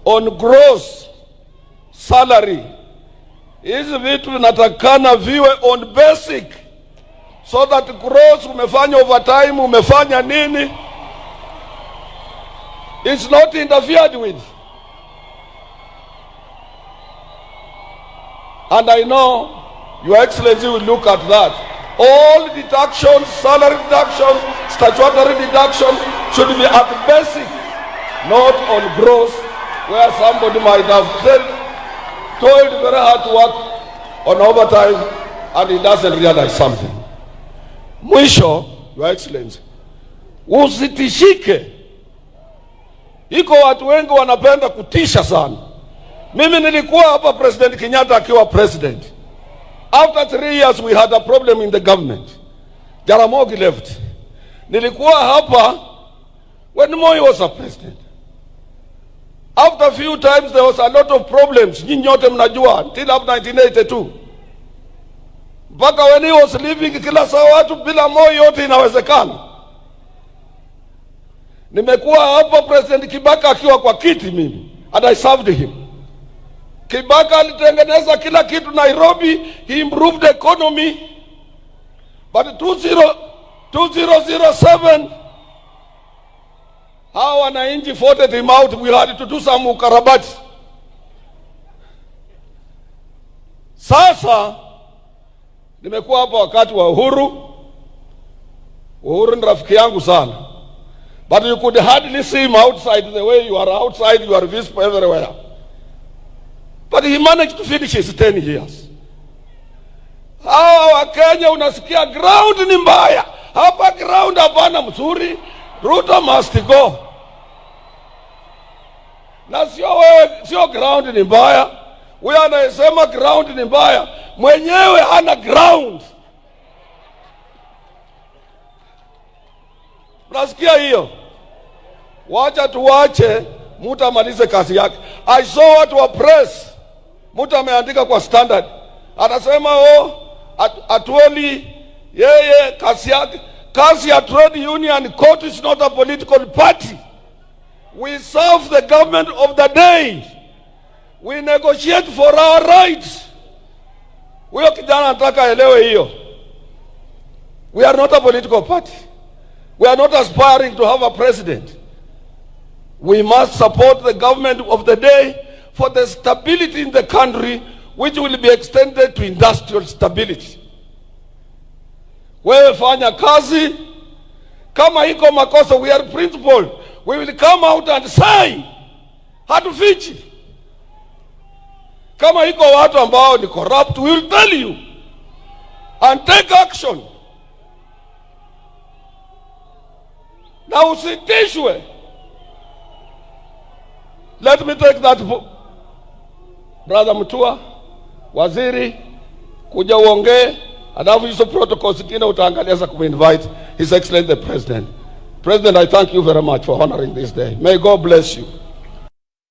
on gross salary. Hizi vitu vinatakana viwe on basic, so that gross, umefanya overtime, umefanya nini, it's not interfered with. And I know Your Excellency will look at that. All deductions, salary deductions, statutory deductions should be at basic, not on gross, where somebody might have toiled very hard to work on overtime and he doesn't realize something. Mwisho, Your Excellency, usitishike. Iko watu wengi wanapenda kutisha sana. Mimi nilikuwa hapa President Kenyatta akiwa president. After 3 years we had a problem in the government. Jaramogi left. Nilikuwa hapa when Moi was a president. After a few times there was a lot of problems. Nyinyi nyote mnajua until up 1982. Mpaka when he was leaving, kila saa watu bila Moi yote inawezekana. Nimekuwa hapa President Kibaka akiwa kwa kiti mimi, and I served him. Kibaka alitengeneza kila kitu Nairobi, he improved the economy. But 2007, hawa wananchi voted him out. We had to do some ukarabati. Sasa nimekuwa hapa wakati wa Uhuru. Uhuru ni rafiki yangu sana. But you could hardly see him outside the way you are outside, you are visible everywhere. But he managed to finish his 10 years. Hawa Kenya unasikia ground ni mbaya. Hapa ground hapana mzuri. Ruto must go. Na sio ground ni mbaya. Wewe anasema ground ni mbaya, mwenyewe hana ground. Unasikia hiyo? Wacha tuwache mtu amalize kazi yake. I saw watu wa press, mtu ameandika kwa Standard, anasema Atwoli yeye kazi ya trade union court is not a political party. We serve the government of the day. We negotiate for our rights. Huyo kijana anataka elewe hiyo. We are not a political party. We are not aspiring to have a president. We must support the government of the day for the stability in the country, which will be extended to industrial stability. Wewe fanya kazi, kama iko makosa, we are principled. We will come out and say, hatufichi. Kama iko watu ambao ni corrupt, we will tell you and take action. Na usitishwe. Let me take that, Brother Mutua, waziri, kuja uongee, alafu hizo protocols zingine utaangalia za kuinvite His Excellency the President. President, I thank you very much for honoring this day. May God bless you.